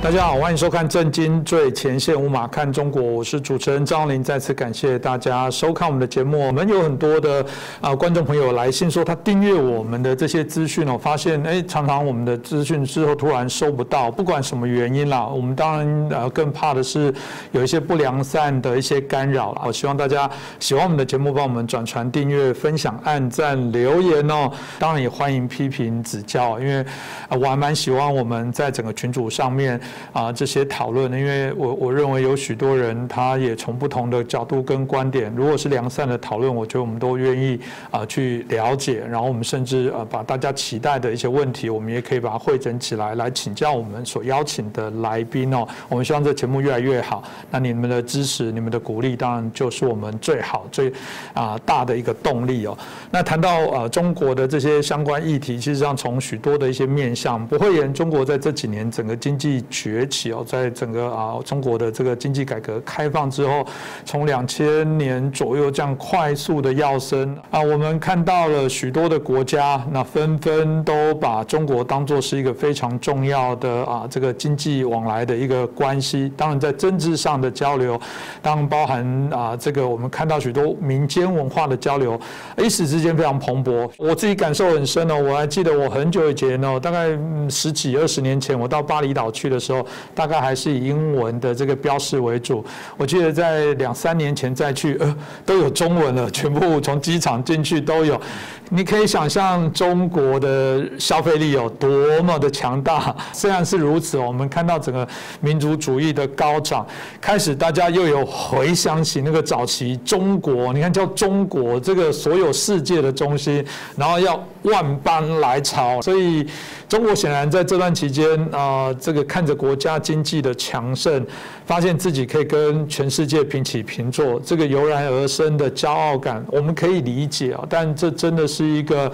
大家好，欢迎收看《震惊最前线》，无马看中国，我是主持人张宏林。再次感谢大家收看我们的节目。我们有很多的观众朋友来信说，他订阅我们的这些资讯哦，发现常常我们的资讯之后突然收不到，不管什么原因啦。我们当然更怕的是有一些不良善的一些干扰啦。我希望大家喜欢我们的节目，帮我们转传、订阅、分享、按赞、留言哦。当然也欢迎批评指教，因为我还蛮喜欢我们在整个群组上面。这些讨论，因为我认为有许多人他也从不同的角度跟观点，如果是良善的讨论，我觉得我们都愿意去了解，然后我们甚至把大家期待的一些问题，我们也可以把它汇整起来，来请教我们所邀请的来宾哦。我们希望这节目越来越好，那你们的支持、你们的鼓励，当然就是我们最好、最大的一个动力哦。那谈到中国的这些相关议题，其实上从许多的一些面向，不讳言，中国在这几年整个经济崛起哦，在整个中国的这个经济改革开放之后，从2000年左右这样快速的跃升我们看到了许多的国家，那纷纷都把中国当作是一个非常重要的这个经济往来的一个关系。当然，在政治上的交流，当然包含这个我们看到许多民间文化的交流，一时之间非常蓬勃。我自己感受很深哦，我还记得我很久以前哦，大概10几20年前，我到巴厘岛去的时候。大概还是以英文的这个标示为主。我记得在2、3年前再去，都有中文了，全部从机场进去都有。你可以想象中国的消费力有多么的强大。虽然是如此，我们看到整个民族主义的高涨，开始大家又有回想起那个早期中国，你看叫中国这个所有世界的中心，然后要万邦来朝，所以中国显然在这段期间这个看着国家经济的强盛，发现自己可以跟全世界平起平坐，这个油然而生的骄傲感，我们可以理解但这真的是一个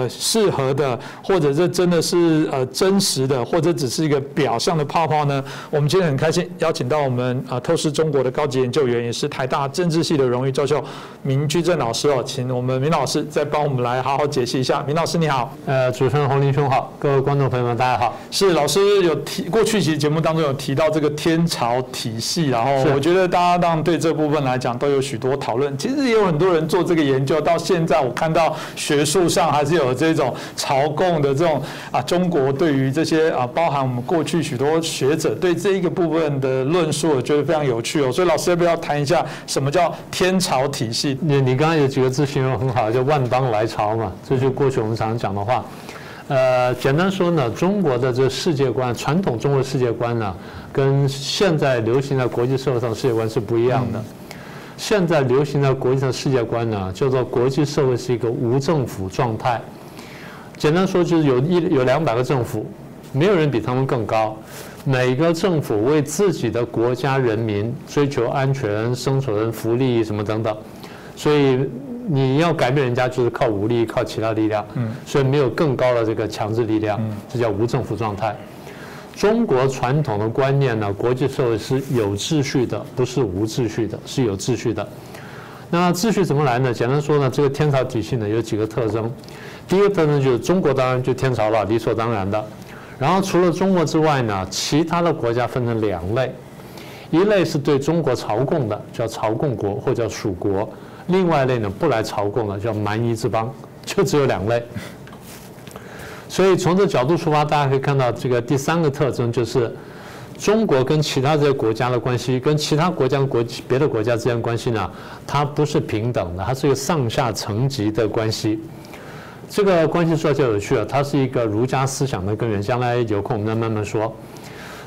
适合的，或者这真的是真实的，或者只是一个表象的泡泡呢？我们今天很开心邀请到我们透视中国的高级研究员，也是台大政治系的荣誉教授明居正老师请我们明老师再帮我们来好好解析一下。明老师你好。主持人宏林兄好，各位观众朋友们大家好。是老师有过去其实节目当中有提到这个天朝体系，然后我觉得大家当然对这部分来讲都有许多讨论。其实也有很多人做这个研究，到现在我看到学术上还是有这种朝贡的这种中国对于这些包含我们过去许多学者对这一个部分的论述，我觉得非常有趣所以老师要不要谈一下什么叫天朝体系？你刚刚有几个字形容很好，叫万邦来朝嘛，这就是过去我们常讲的话。简单说呢，中国的这个世界观，传统中国的世界观呢，跟现在流行在国际社会上的世界观是不一样的。现在流行在国际上的世界观呢，叫做国际社会是一个无政府状态。简单说就是有200个政府，没有人比他们更高。每个政府为自己的国家人民追求安全、生存、福利什么等等，所以你要改变人家就是靠武力、靠其他力量。所以没有更高的这个强制力量，这叫无政府状态。中国传统的观念呢，国际社会是有秩序的，不是无秩序的，是有秩序的。那秩序怎么来呢？简单说呢，这个天朝体系呢有几个特征。第一个特征就是中国当然就天朝了，理所当然的。然后除了中国之外呢，其他的国家分成2类，一类是对中国朝贡的，叫朝贡国或叫属国；另外一类呢不来朝贡的，叫蛮夷之邦，就只有2类。所以从这角度出发，大家可以看到这个第3个特征就是中国跟其他这些国家的关系，跟其他国家别的国家之间的关系呢，它不是平等的，它是一个上下层级的关系。这个关系说就有趣了，它是一个儒家思想的根源，将来有空我们再慢慢说。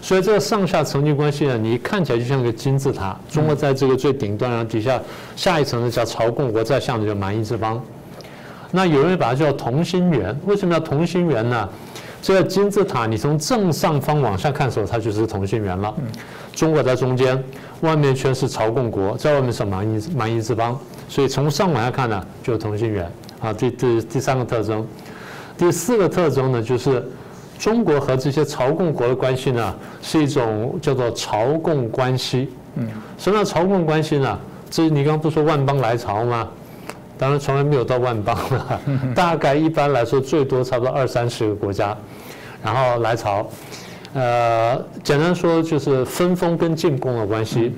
所以这个上下层级关系呢，你看起来就像个金字塔，中国在这个最顶端，然后底下下一层呢叫朝贡国，再下面叫蛮夷之邦。那有人把它叫同心圆，为什么要同心圆呢？这个金字塔你从正上方往下看的时候，它就是同心圆了。中国在中间，外面全是朝贡国，在外面是蛮夷之邦，所以从上往下看呢，就是同心圆。第3个特征。第4个特征呢，就是中国和这些朝贡国的关系呢，是一种叫做朝贡关系。什么叫朝贡关系呢？这你刚刚不说万邦来朝吗？当然从来没有到万邦了，大概一般来说最多差不多20-30个国家，然后来朝。简单说就是分封跟进贡的关系。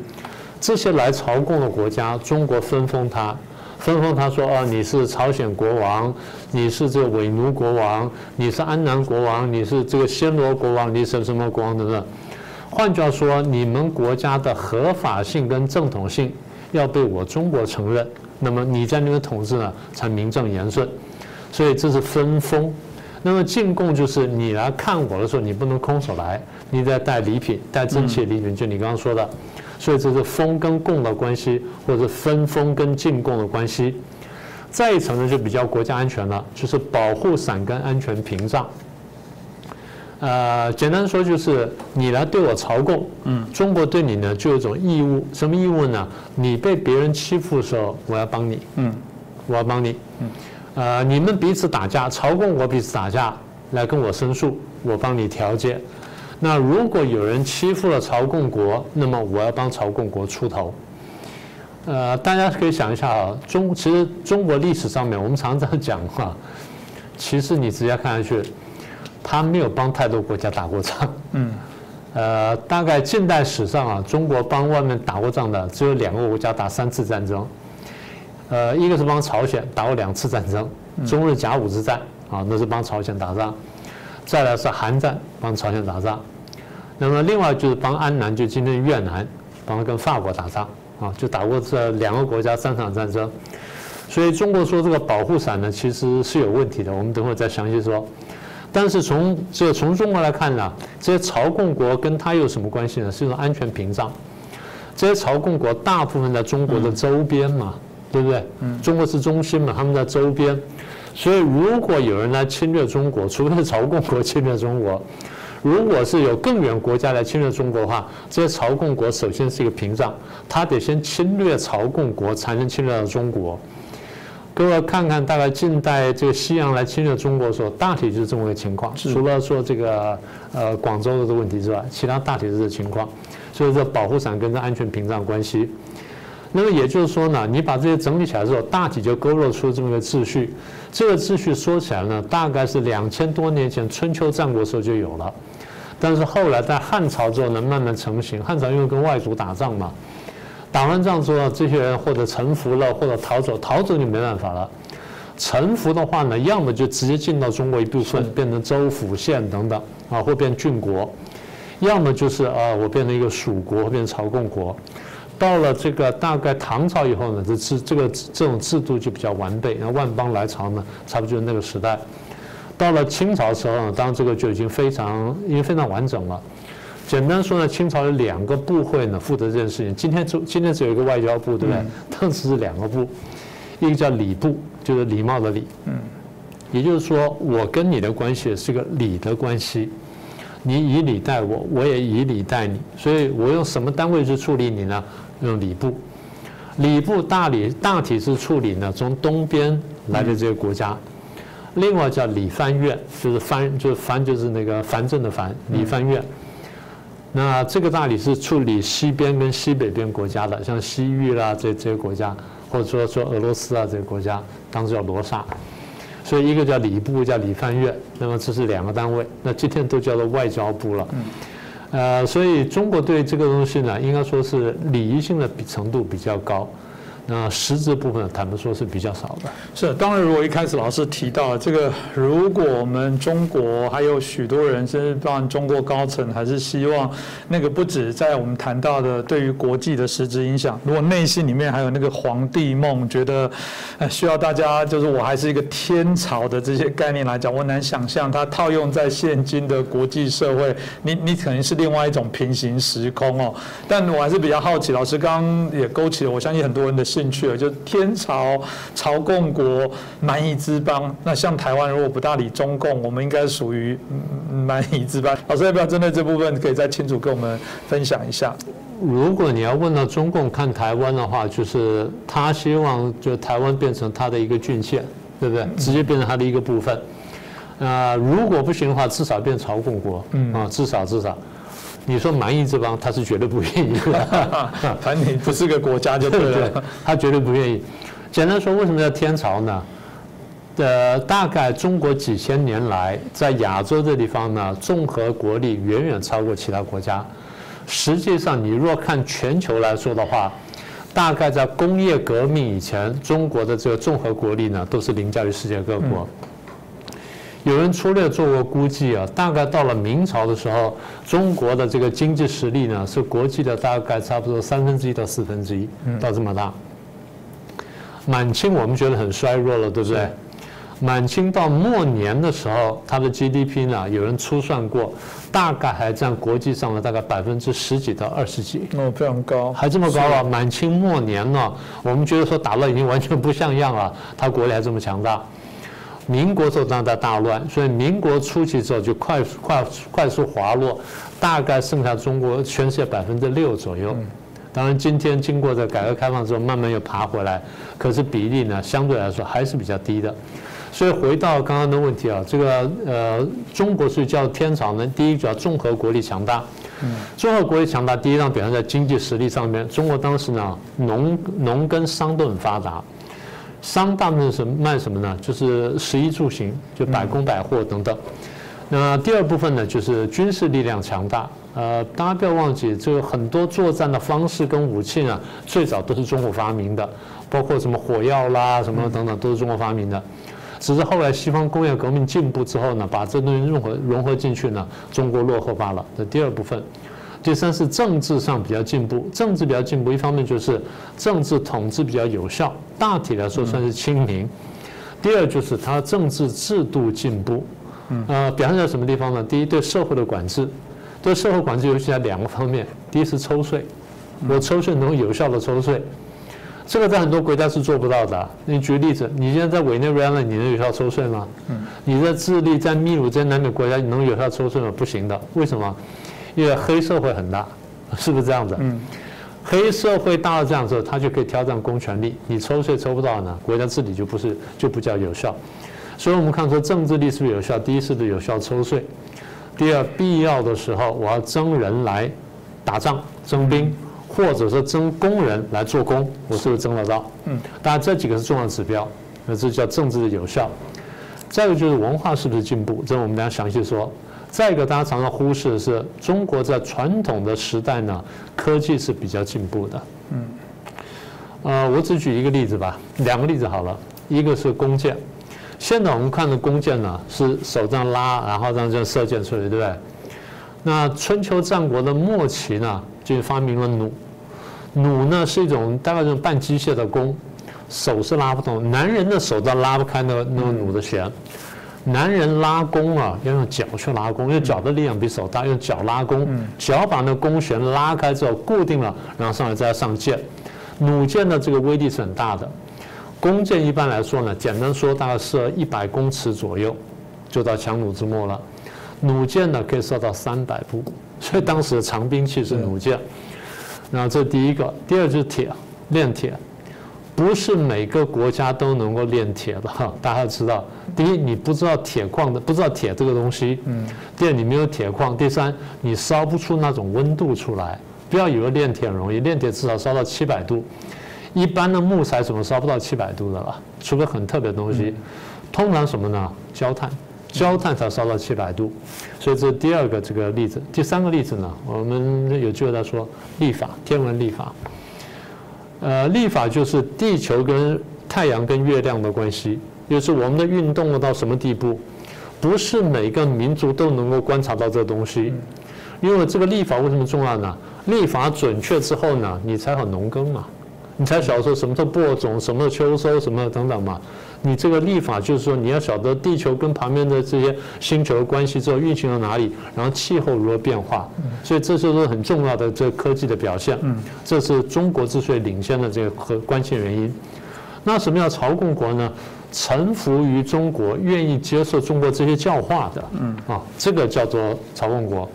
这些来朝贡的国家，中国分封他说你是朝鲜国王，你是这个伪奴国王，你是安南国王，你是这个暹罗国王，你是什么国王等等。换句话说，你们国家的合法性跟正统性要被我中国承认，那么你在那边统治呢才名正言顺。所以这是分封。那么进贡就是你来看我的时候，你不能空手来，你得带礼品，带珍奇的礼品，就你刚刚说的。所以这是封跟贡的关系，或者分封跟进贡的关系。再一层呢，就比较国家安全了，就是保护伞跟安全屏障。简单说就是你来对我朝贡，中国对你呢就有一种义务，什么义务呢？你被别人欺负的时候，我要帮你，我要帮你，你们彼此打架，朝贡国彼此打架，来跟我申诉，我帮你调解。那如果有人欺负了朝贡国，那么我要帮朝贡国出头。大家可以想一下啊，其实中国历史上面，我们常常讲话，其实你直接看下去，他没有帮太多国家打过仗。大概近代史上啊，中国帮外面打过仗的只有2个国家打3次战争，一个是帮朝鲜打过2次战争，中日甲午之战啊，那是帮朝鲜打仗。再来是韩战，帮朝鲜打仗，那么另外就是帮安南，就今天越南，帮跟法国打仗啊，就打过这2个国家3场战争。所以中国说这个保护伞呢，其实是有问题的，我们等会再详细说。但是从中国来看呢，这些朝贡国跟它有什么关系呢？是一种安全屏障。这些朝贡国大部分在中国的周边嘛，对不对？中国是中心嘛，他们在周边。所以，如果有人来侵略中国，除非是朝贡国侵略中国，如果是有更远国家来侵略中国的话，这些朝贡国首先是一个屏障，他得先侵略朝贡国，才能侵略到中国。各位看看，大概近代这个西洋来侵略中国的时候，大体就是这么个情况。除了说这个广州的这个问题之外，其他大体是这个情况。所以这保护伞跟这安全屏障关系。那么也就是说呢，你把这些整理起来之后，大体就勾勒出这么一个秩序。这个秩序说起来呢，大概是2000多年前春秋战国时候就有了，但是后来在汉朝之后呢，慢慢成型。汉朝因为跟外族打仗嘛，打完仗之后，这些人或者臣服了，或者逃走，逃走就没办法了。臣服的话呢，要么就直接进到中国一部分，变成州府县等等啊，或变郡国；要么就是我变成一个属国，或变成朝贡国。到了这个大概唐朝以后呢，这种制度就比较完备。然后万邦来朝呢，差不多就是那个时代。到了清朝的时候呢，当然这个就已经非常完整了。简单说呢，清朝有2个部会呢负责这件事情。今天只有一个外交部，对不对？当时是2个部，一个叫礼部，就是礼貌的礼。也就是说，我跟你的关系是个礼的关系。你以礼待我，我也以礼待你，所以我用什么单位去处理你呢？用礼部。礼部大体是处理呢从东边来的这些国家，另外叫礼藩院，就是藩就是那个藩镇的藩，礼藩院。那这个大理是处理西边跟西北边国家的，像西域啦这些国家，或者说俄罗斯啊这些国家，当时叫罗刹。所以一个叫礼部，叫礼藩院，那么这是2个单位，那今天都叫做外交部了。所以中国对这个东西呢，应该说是礼仪性的程度比较高。那实质部分坦白说是比较少的。是，当然，如果一开始老师提到这个，如果我们中国还有许多人，甚至包含中国高层，还是希望那个不止在我们谈到的对于国际的实质影响，如果内心里面还有那个皇帝梦，觉得需要大家就是我还是一个天朝的这些概念来讲，我难想象它套用在现今的国际社会，你可能是另外一种平行时空哦。但我还是比较好奇，老师刚刚也勾起了我相信很多人的兴趣了，就天朝、朝贡国、蛮夷之邦。那像台湾如果不大理中共，我们应该属于蛮夷之邦。老师要不要针对这部分可以再清楚跟我们分享一下？如果你要问到中共看台湾的话，就是他希望就台湾变成他的一个郡县，对不对？直接变成他的一个部分。如果不行的话，至少变朝贡国至少。你说蛮夷之邦，他是绝对不愿意的。反正你不是个国家就对了。他绝对不愿意。简单说，为什么叫天朝呢？大概中国几千年来在亚洲这地方呢，综合国力远远超过其他国家。实际上，你若看全球来说的话，大概在工业革命以前，中国的这个综合国力呢，都是凌驾于世界各国。有人粗略做过估计啊，大概到了明朝的时候，中国的这个经济实力呢，是国际的大概差不多1/3到1/4，到这么大。满清我们觉得很衰弱了，对不对？满清到末年的时候，它的 GDP 呢，有人粗算过，大概还占国际上的大概10几到20几，非常高，还这么高啊！满清末年呢，我们觉得说打到已经完全不像样了，它国力还这么强大。民国时候当然在大乱，所以民国初期之后就快速滑落，大概剩下中国全世界6%左右。当然，今天经过这改革开放之后，慢慢又爬回来，可是比例呢，相对来说还是比较低的。所以回到刚刚的问题啊，这个中国所以叫天朝呢，第一叫综合国力强大。综合国力强大，第一让表现在经济实力上面。中国当时呢，农跟商都很发达。商大部分是卖什么呢？就是食衣住行，就百工百货等等。那第二部分呢，就是军事力量强大。大家不要忘记，这个很多作战的方式跟武器呢，最早都是中国发明的，包括什么火药啦、什么等等，都是中国发明的。只是后来西方工业革命进步之后呢，把这东西融合进去呢，中国落后罢了。这第二部分。第三是政治上比较进步，政治比较进步，一方面就是政治统治比较有效，大体来说算是亲民。第二就是它政治制度进步，表现在什么地方呢？第一，对社会的管制，对社会管制尤其在2个方面，第一是抽税，我抽税能有效的抽税，这个在很多国家是做不到的。你举个例子，你现在在委内瑞拉，你能有效抽税吗？你在智利、在秘鲁这些南美国家，你能有效抽税吗？不行的。为什么？因为黑社会很大，是不是这样子？黑社会大了这样之后，他就可以挑战公权力，你抽税抽不到呢，国家治理就不叫有效。所以我们看说政治力是不是有效？第一是不是有效抽税？第二，必要的时候我要征人来打仗、征兵，或者说征工人来做工，我是不是征得到？当然这几个是重要的指标，那这叫政治的有效。再一个就是文化是不是进步？这我们等一下详细说。再一个，大家常常忽视的是，中国在传统的时代呢，科技是比较进步的。我只举一个例子吧，2个例子好了。一个是弓箭，现在我们看的弓箭呢，是手这样拉，然后这样射箭出来，对不对？那春秋战国的末期呢，就发明了弩。弩呢是一种大概这种半机械的弓，手是拉不动，男人的手都拉不开那个弩的弦。男人拉弓啊，要用脚去拉弓，因为脚的力量比手大，用脚拉弓，脚把那弓弦拉开之后固定了，然后上来再上箭。弩箭的这个威力是很大的。弓箭一般来说呢，简单说大概射100公尺左右，就到强弩之末了。弩箭呢可以射到300步，所以当时的长兵器是弩箭。然后这第一个，第二就是铁，炼铁。不是每个国家都能够炼铁的哈，大家要知道。第一，你不知道铁矿的，不知道铁这个东西；第二，你没有铁矿；第三，你烧不出那种温度出来。不要以为炼铁很容易，炼铁至少烧到700度，一般的木材怎么烧不到700度的了？除非很特别的东西。通常什么呢？焦炭，焦炭才烧到700度。所以这是第二个这个例子。第三个例子呢，我们有机会再说历法，天文历法。历法就是地球跟太阳跟月亮的关系，就是我们的运动到什么地步，不是每个民族都能够观察到这个东西。因为这个历法为什么重要呢？历法准确之后呢，你才好农耕嘛，你才晓得说什么时候播种，什么时候秋收，什么等等嘛。你这个历法就是说你要晓得地球跟旁边的这些星球的关系之后运行到哪里，然后气候如何变化，所以这就是很重要的这个科技的表现。这是中国之所以领先的这个关键原因。那什么叫朝贡国呢？臣服于中国，愿意接受中国这些教化的，这个叫做朝贡国。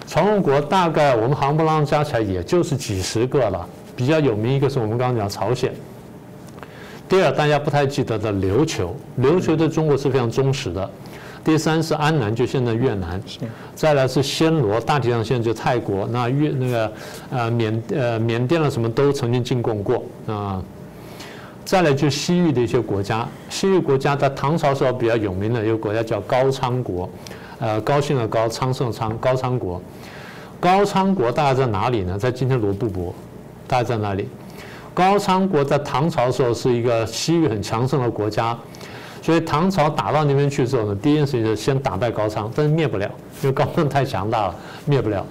朝贡国大概我们夯不啷加起来也就是几十个了，比较有名一个是我们刚刚讲朝鲜。第二，大家不太记得的琉球，琉球对中国是非常忠实的。第三是安南，就现在越南。再来是暹罗，大体上现在就泰国。那缅甸了什么都曾经进贡过啊。再来就西域的一些国家，西域国家在唐朝时候比较有名的有个国家叫高昌国，高兴的高，昌盛的昌，高昌国。高昌国大概在哪里呢？在今天罗布泊，大概在哪里？高昌国在唐朝的时候是一个西域很强盛的国家，所以唐朝打到那边去之后呢，第一件事情就是先打败高昌，但是灭不了，因为高昌太强大了，灭不了。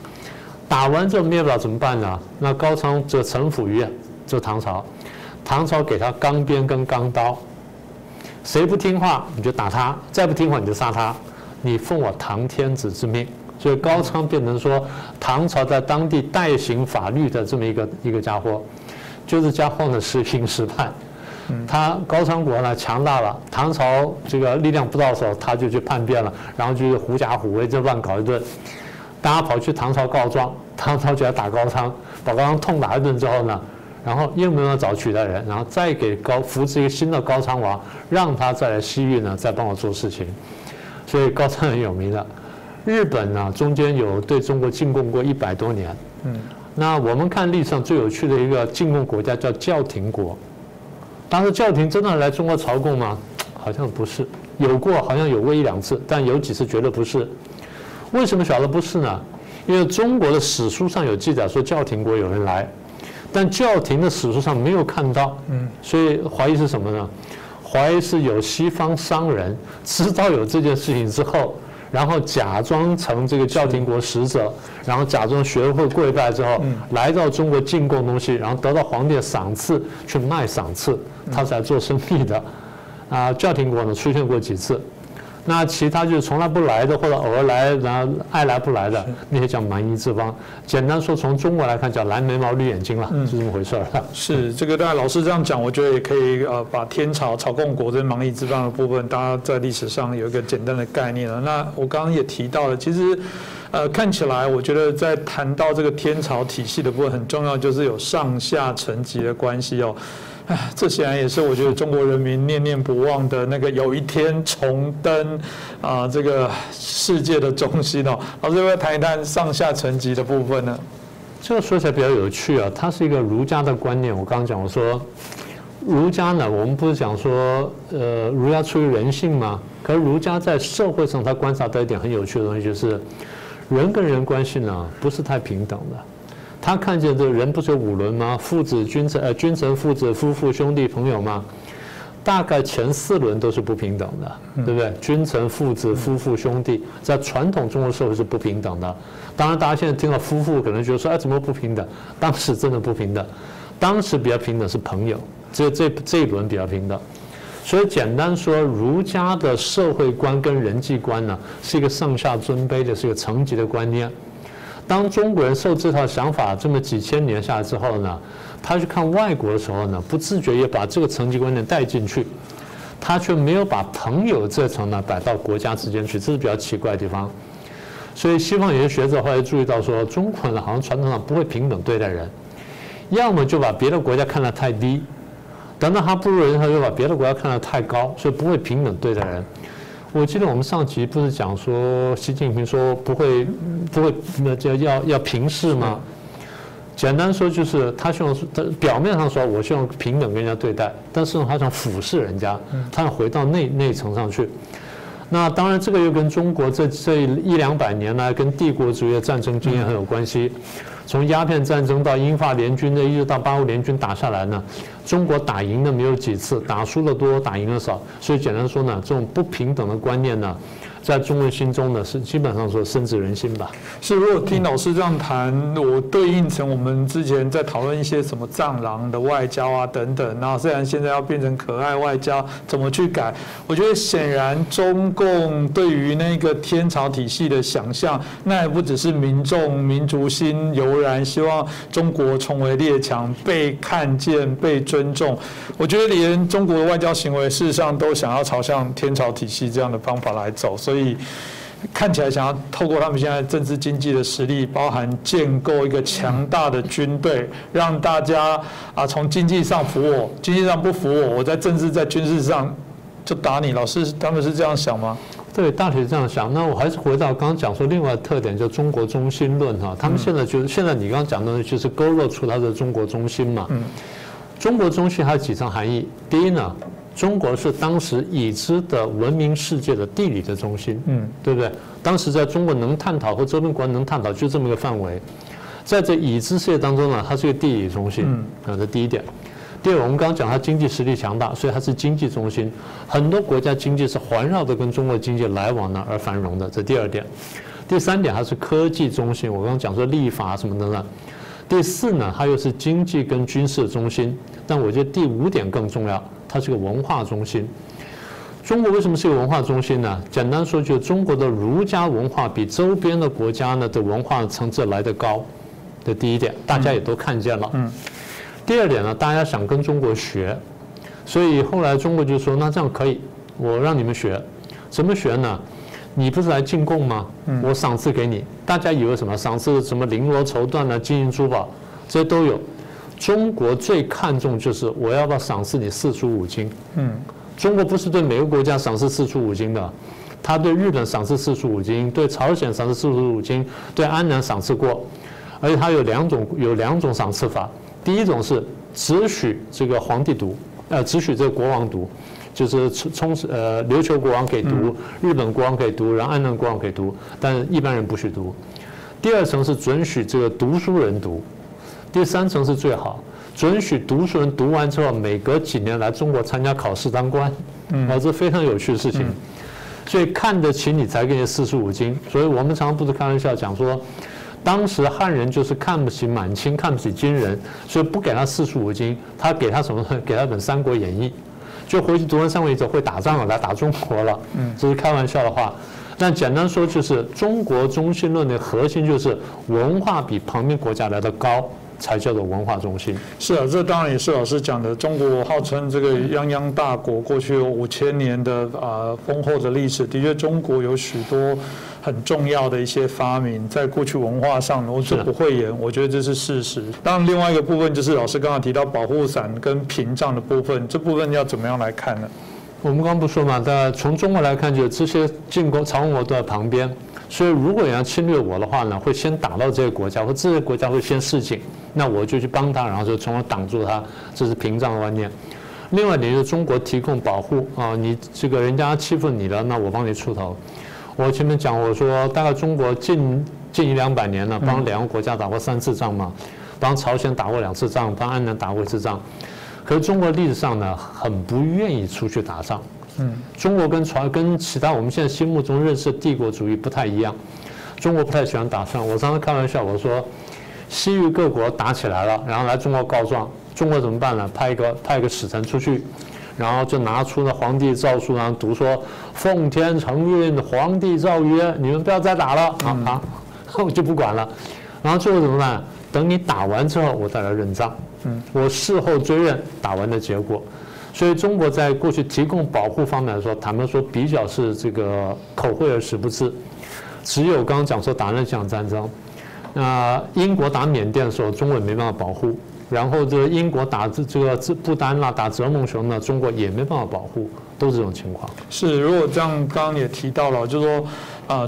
打完之后灭不了怎么办呢？那高昌就臣服于这唐朝，唐朝给他钢鞭跟钢刀，谁不听话你就打他，再不听话你就杀他，你奉我唐天子之命。所以高昌变成说唐朝在当地代行法律的这么一个家伙，就是家伙呢时行时判。他高昌国呢强大了，唐朝这个力量不到手，他就去叛变了，然后就是狐假虎威，就乱搞一顿。大家跑去唐朝告状，唐朝就要打高昌，把高昌痛打一顿之后呢，然后又没有找取代人，然后再给扶持一个新的高昌王，让他再来西域呢再帮我做事情。所以高昌很有名的。日本呢，中间有对中国进贡过100多年。那我们看历史上最有趣的一个进贡国家叫教廷国。当时教廷真的来中国朝贡吗？好像不是，有过，好像有过1、2次，但有几次绝对不是。为什么晓得不是呢？因为中国的史书上有记载说教廷国有人来，但教廷的史书上没有看到。所以怀疑是什么呢？怀疑是有西方商人知道有这件事情之后，然后假装成这个教廷国使者，然后假装学会跪拜之后，来到中国进贡东西，然后得到皇帝的赏赐，去卖赏赐，他是来做生意的。教廷国呢出现过几次，那其他就是从来不来的，或者偶尔来，然后爱来不来的，那些叫蛮夷之邦。简单说，从中国来看叫蓝眉毛绿眼睛了，是这么回事儿。是这个，大概老师这样讲，我觉得也可以把天朝、朝贡国这蛮夷之邦的部分，大家在历史上有一个简单的概念了。那我刚刚也提到了，其实看起来我觉得在谈到这个天朝体系的部分很重要，就是有上下层级的关系哦。这显然也是我觉得中国人民念念不忘的那个有一天重登这个世界的中心哦。老师要不要谈一谈上下层级的部分呢？这个说起来比较有趣啊，它是一个儒家的观念。我刚刚讲我说，儒家呢，我们不是讲说儒家出于人性吗？可是儒家在社会上他观察到一点很有趣的东西，就是人跟人关系呢不是太平等的。他看见这个人不是有5伦吗？父子、君臣、父子、夫妇、兄弟、朋友吗？大概前4伦都是不平等的，对不对？君臣、父子、夫妇、兄弟，在传统中国社会是不平等的。当然，大家现在听到夫妇，可能觉得说，哎，怎么不平等？当时真的不平等，当时比较平等是朋友，这一轮比较平等。所以简单说，儒家的社会观跟人际观呢，是一个上下尊卑的，是一个层级的观念。当中国人受这套想法这么几千年下来之后呢，他去看外国的时候呢，不自觉也把这个层级观念带进去，他却没有把朋友这层呢摆到国家之间去，这是比较奇怪的地方。所以西方有些学者后来注意到说，中国人好像传统上不会平等对待人，要么就把别的国家看得太低，等到他不如人，他就把别的国家看得太高，所以不会平等对待人。我记得我们上集不是讲说习近平说不会要平视吗？简单说就是他希望表面上说我希望平等跟人家对待，但是他想俯视人家，他想回到内层上去。那当然这个又跟中国这100-200年来跟帝国主义的战争经验很有关系。从鸦片战争到英法联军的，一直到八国联军打下来呢，中国打赢的没有几次，打输的多，打赢的少。所以简单说呢，这种不平等的观念呢，在中国心中呢是基本上说深植人心吧。是，如果听老师这样谈，我对应成我们之前在讨论一些什么战狼的外交啊等等，然后虽然现在要变成可爱外交，怎么去改？我觉得显然中共对于那个天朝体系的想象，那也不只是民众民族心油然希望中国重回列强，被看见、被尊重。我觉得连中国的外交行为，事实上都想要朝向天朝体系这样的方法来走，所以看起来想要透过他们现在政治经济的实力，包含建构一个强大的军队，让大家从经济上服我，经济上不服我，我在政治在军事上就打你。老师他们是这样想吗？对，大体这样想。那我还是回到刚刚讲说另外的特点，叫中国中心论哈。他们现在你刚刚讲的就是勾勒出他的中国中心嘛。中国中心还有几层含义。第一呢，中国是当时已知的文明世界的地理的中心，对不对？当时在中国能探讨或周边国家能探讨就这么一个范围，在这已知世界当中呢，它是一个地理中心，这第一点。第二，我们刚刚讲它经济实力强大，所以它是经济中心，很多国家经济是环绕着跟中国经济来往呢而繁荣的，这第二点。第三点，它是科技中心，我刚刚讲说立法什么等等。第四呢，它又是经济跟军事中心，但我觉得第五点更重要，它是个文化中心。中国为什么是个文化中心呢？简单说，就中国的儒家文化比周边的国家呢的文化层次来得高，这第一点，大家也都看见了。第二点呢，大家想跟中国学，所以后来中国就说，那这样可以，我让你们学，怎么学呢？你不是来进贡吗？我赏赐给你。大家以为什么赏赐什么绫罗绸缎啊、金银珠宝，这些都有。中国最看重就是我要不要赏赐你四书五经。中国不是对每个国家赏赐四书五经的，他对日本赏赐四书五经，对朝鲜赏赐四书五经，对安南赏赐过，而且他有两种赏赐法。第一种是只许这个皇帝读，只许这个国王读，就是琉球国王可以读，日本国王可以读，然后安南国王可以读，但是一般人不许读。第二层是准许这个读书人读，第三层是最好，准许读书人读完之后，每隔几年来中国参加考试当官，这非常有趣的事情。所以看得起你才给你四书五经。所以我们常常不是开玩笑讲说，当时汉人就是看不起满清，看不起金人，所以不给他四书五经，他给他什么呢？给他本《三国演义》，就回去读完《三国演义》之后会打仗了，来打中国了。这是开玩笑的话。但简单说，就是中国中心论的核心就是文化比旁边国家来得高，才叫做文化中心。是啊，这当然也是老师讲的。中国号称这个泱泱大国，过去有5000年的丰厚的历史，的确中国有许多很重要的一些发明，在过去文化上，我是不讳言，我觉得这是事实。当然，另外一个部分就是老师刚刚提到保护伞跟屏障的部分，这部分要怎么样来看呢？我们刚刚不说嘛，从中国来看，就这些进攻朝鲜国都在旁边，所以如果有人侵略我的话呢，会先打到这个国家，或这些国家会先示警，那我就去帮他，然后就从而挡住他，这是屏障的观念。另外一点就是中国提供保护啊，你这个人家欺负你了，那我帮你出头。我前面讲，我说大概中国近100-200年了，帮两个国家打过3次仗嘛，帮朝鲜打过2次仗，帮安南打过1次仗。可是中国历史上呢，很不愿意出去打仗。中国跟其他我们现在心目中认识的帝国主义不太一样，中国不太喜欢打仗。我常常开玩笑，我说西域各国打起来了，然后来中国告状，中国怎么办呢？派一个使臣出去，然后就拿出了皇帝诏书，然后读说奉天承运，皇帝诏曰，你们不要再打了我就不管了。然后最后怎么办？等你打完之后，我再来认账。我事后追认打完的结果。所以中国在过去提供保护方面来说，坦白说比较是这个口惠而实不至。只有刚刚讲说打那场战争，英国打缅甸的时候，中国也没办法保护。然后这个英国打这个不丹啦，打哲孟雄呢，中国也没办法保护，都是这种情况。是，如果这样，刚刚也提到了，就是说。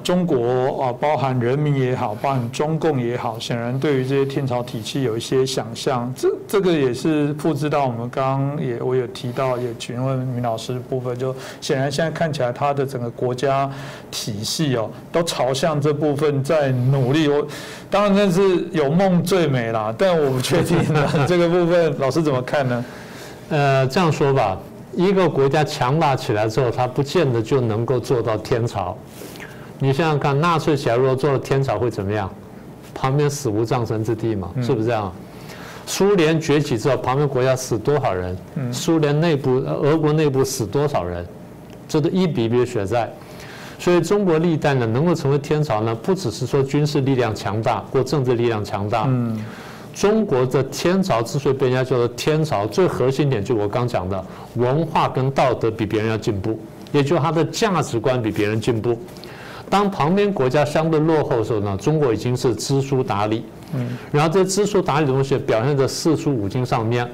中国包含人民也好，包含中共也好，显然对于这些天朝体系有一些想象。这个也是复制到我们刚刚我有提到，也询问明老师的部分，就显然现在看起来，它的整个国家体系都朝向这部分在努力。当然那是有梦最美啦，但我不确定这个部分，老师怎么看呢？这样说吧，一个国家强大起来之后，它不见得就能够做到天朝。你想想看，纳粹起来如果做了天朝会怎么样？旁边死无葬身之地嘛，是不是这样？苏联崛起之后，旁边国家死多少人？苏联内部、俄国内部死多少人？这都一笔笔的血债。所以中国历代呢，能够成为天朝呢，不只是说军事力量强大或政治力量强大。中国的天朝之所以被人家叫做天朝，最核心点就是我刚讲的，文化跟道德比别人要进步，也就是它的价值观比别人进步。当旁边国家相对落后的时候呢，中国已经是知书达理，然后这知书达理的东西表现在四书五经上面，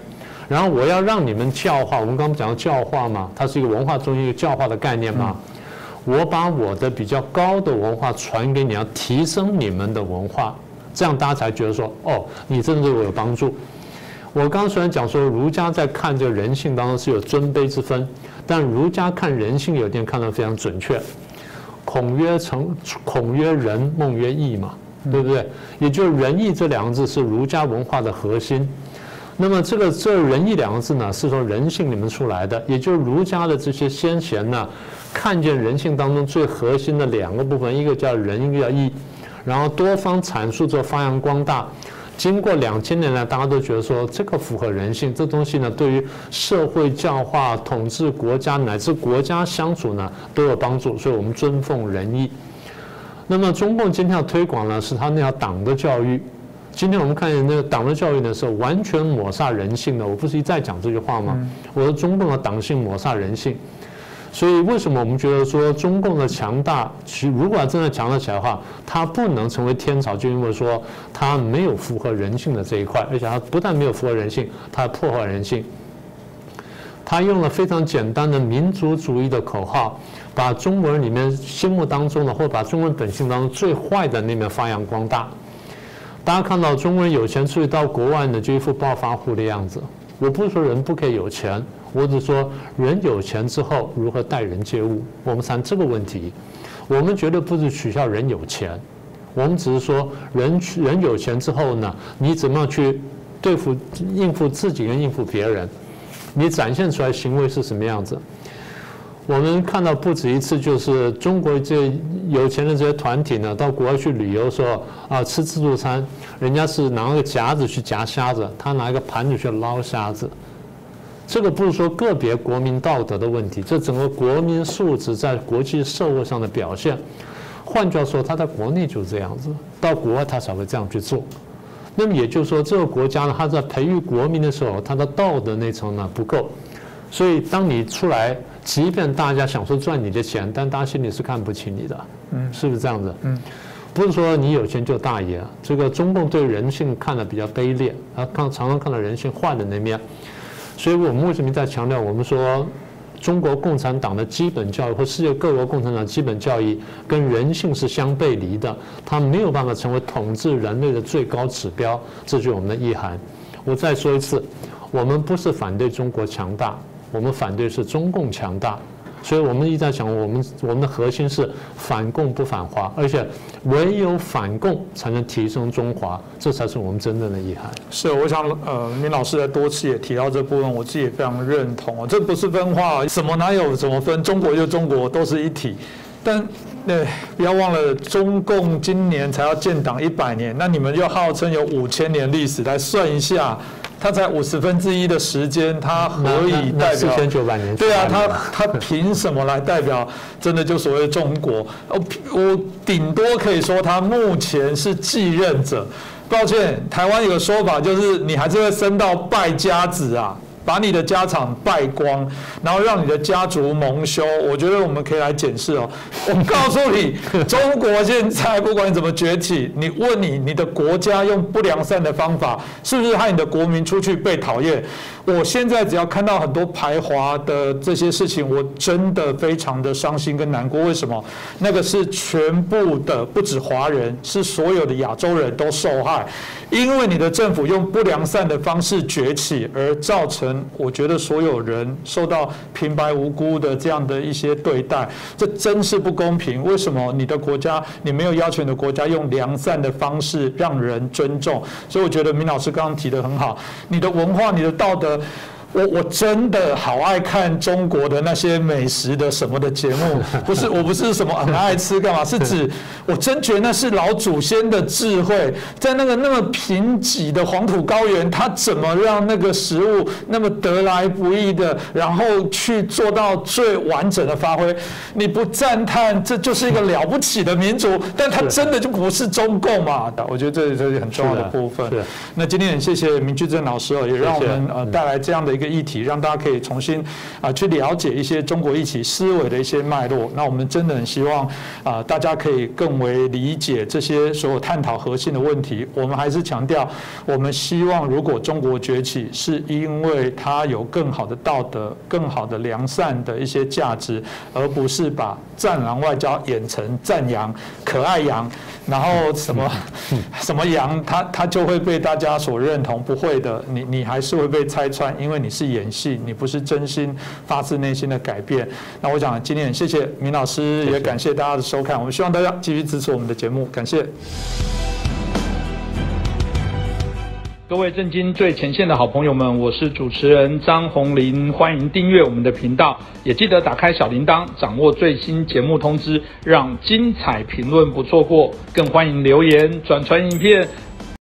然后我要让你们教化，我们刚刚讲到教化嘛，它是一个文化中一个教化的概念嘛，我把我的比较高的文化传给你，要提升你们的文化，这样大家才觉得说，哦，你真的对我有帮助。我刚虽然讲说儒家在看这个人性当中是有尊卑之分，但儒家看人性有一点看得非常准确。孔曰仁，孟曰义嘛，对不对？也就是仁义这两个字是儒家文化的核心。那么这仁义两个字呢，是从人性里面出来的，也就是儒家的这些先贤呢，看见人性当中最核心的两个部分，一个叫仁，一个叫义，然后多方阐述之后发扬光大。经过2000年来，大家都觉得说这个符合人性，这东西呢对于社会教化、统治国家乃至国家相处呢都有帮助，所以我们尊奉仁义。那么中共今天要推广呢，是他那条党的教育。今天我们看见那个党的教育呢，是完全抹杀人性的。我不是一再讲这句话吗？我说中共的党性抹杀人性。所以为什么我们觉得说中共的强大，如果真的强大起来的话，它不能成为天朝，就因为说它没有符合人性的这一块，而且它不但没有符合人性，它还破坏人性。它用了非常简单的民族主义的口号，把中国人里面心目当中的，或者把中国人本性当中最坏的那面发扬光大。大家看到中国人有钱出去到国外呢，就一副暴发户的样子。我不是说人不可以有钱，我只说人有钱之后如何待人接物，我们谈这个问题。我们绝对不是取笑人有钱，我们只是说人有钱之后呢，你怎么样去应付自己跟应付别人，你展现出来行为是什么样子。我们看到不止一次，就是中国这有钱的这些团体呢，到国外去旅游的时候啊，吃自助餐，人家是拿个夹子去夹虾子，他拿一个盘子去捞虾子。这个不是说个别国民道德的问题，这整个国民素质在国际社会上的表现。换句话说，他在国内就是这样子，到国外他才会这样去做。那么也就是说，这个国家呢，他在培育国民的时候，他的道德那层呢不够。所以当你出来，即便大家想说赚你的钱，但大家心里是看不起你的，是不是这样子？不是说你有钱就大爷。这个中共对人性看得比较卑劣，常常看到人性坏的那面。所以我们为什么在强调，我们说中国共产党的基本教育或世界各国共产党基本教育跟人性是相背离的，它没有办法成为统治人类的最高指标，这就是我们的意涵。我再说一次，我们不是反对中国强大，我们反对是中共强大。所以我们一直在讲，我们的核心是反共不反华，而且唯有反共才能提升中华，这才是我们真正的意涵。是，我想明老师在多次也提到这部分，我自己也非常认同哦，这不是分化，什么哪有怎么分，中国就中国，都是一体。但不要忘了，中共今年才要建党100年，那你们又号称有5000年历史，来算一下。他才1/50的时间，他何以代表4900年？对啊，他凭什么来代表真的就所谓中国？我顶多可以说他目前是继任者。抱歉，台湾有个说法就是你还是会升到败家子啊。把你的家产败光，然后让你的家族蒙羞，我觉得我们可以来检视哦。我告诉你，中国现在不管你怎么崛起，你问你的国家用不良善的方法，是不是害你的国民出去被讨厌？我现在只要看到很多排华的这些事情，我真的非常的伤心跟难过。为什么？那个是全部的，不止华人，是所有的亚洲人都受害，因为你的政府用不良善的方式崛起，而造成我觉得所有人受到平白无辜的这样的一些对待，这真是不公平。为什么你的国家，你没有要求你的国家用良善的方式让人尊重？所以我觉得明老师刚刚提得很好，你的文化、你的道德。我真的好爱看中国的那些美食的什么的节目，我不是什么很爱吃干嘛，是指我真觉得那是老祖先的智慧，在那么贫瘠的黄土高原，他怎么让那个食物那么得来不易的，然后去做到最完整的发挥？你不赞叹，这就是一个了不起的民族，但他真的就不是中共嘛？我觉得这是很重要的部分。那今天很谢谢明居正老师哦，也让我们带来这样的一个个议题，让大家可以重新去了解一些中国议题思维的一些脉络。那我们真的很希望大家可以更为理解这些所有探讨核心的问题。我们还是强调，我们希望如果中国崛起，是因为它有更好的道德、更好的良善的一些价值，而不是把战狼外交演成赞扬、可爱羊，然后什么羊，它就会被大家所认同。不会的，你还是会被拆穿，因为你是演戏，你不是真心发自内心的改变。那我想今天很谢谢明老师，也感谢大家的收看。我们希望大家继续支持我们的节目，感谢。各位震惊最前线的好朋友们，我是主持人张宏林，欢迎订阅我们的频道，也记得打开小铃铛，掌握最新节目通知，让精彩评论不错过。更欢迎留言、转传影片，